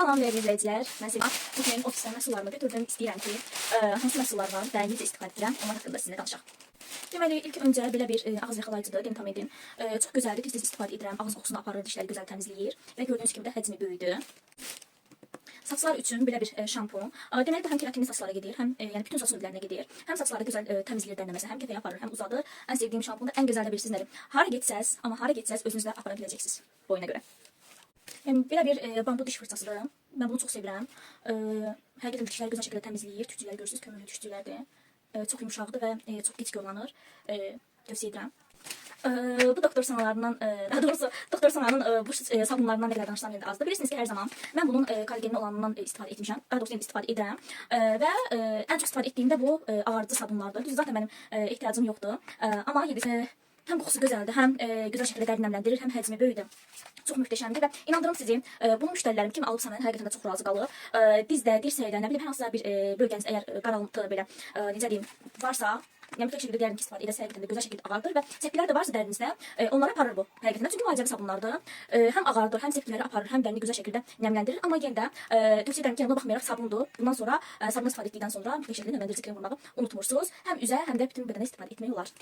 Salam değerli izləyicilər. Mən Sevim. Bugün ofisdən məhsullarımı götürdüm. İstəyirəm ki, hansı məhsullar var və necə istifadə edirəm, onlar haqqında sizinlə danışaq. Deməli, ilk öncə belə bir ağız yaxalayıcıdır, Dentamedin. Çox gözəldir, tez-tez istifadə edirəm. Ağız qoxusunu aparır, dişləri gözəl təmizləyir və gördüyünüz kimi də həcmi böyüdü. Saçlar üçün belə bir şampun. Deməli, bu həm keratinli saçlara gedir, həm yəni bütün saç növlərinə gedir. Həm saçları gözəl təmizləyir, dənləməsi, həm kəpəyə aparır, həm uzadır. Ən sevdiyim şampun da ən gözəl də bilirsiniz nədir? Hara getsəz özünüzlə apara biləcəksiniz boyuna görə. Belə bir bambu diş fırçasıdır. Mən bunu çox sevirəm. Həqiqətən dişləri gözəl şəkildə təmizləyir. Tükcükləri görürsünüz, kömürlü tükcüklərdir. Çox yumşaqdır və çox gec yollanır. Tövsiyə edirəm. Bu doktor sanalarından, daha doğrusu doktor sananın bu sabunlarından nə qədər danışsam yenə azdır. Bilirsiniz ki, hər zaman mən bunun kollagenli olanından istifadə etmişəm. Daha doğrusu istifadə edirəm. Və ən çox istifadə etdiyim də bu ağartıcı sabunlardır. Düzdür, zaten mənim ehtiyacım yoxdur. Amma həm qoxusu gözəldir, həm gözəl şəkildə dəri nəmləndirir, həm həcmi böyüdür. Çox möhtəşəmdir və inandırım sizi, bunu müştərilərim kim alıbsa mən həqiqətən də çox razı qalır. Dizdə, dirsəkdə, nə bilim, hər hansısa bir bölgəniz əgər qaraltı belə, necə deyim, varsa, yəni mütləq şəkildə deyərdim ki, istifadə edəsə həqiqətən də gözəl şəkildə ağardır və səpkilər də varsa dərinizdə, onlara aparır bu həqiqətən də. Çünki müalicəvi sabunlardır. Həm ağardır, həm səpkiləri aparır, həm dərini gözəl şəkildə nəmləndirir. Amma yenə də tövsiyə edirəm ki, buna baxmayaraq sabundur. Bundan sonra sabunu istifadə etdikdən sonra mütləq şəkildə nəmləndirici krem vurmağı unutmursunuz. Həm üzə, həm də bütün bədənə istifadə etmək olar.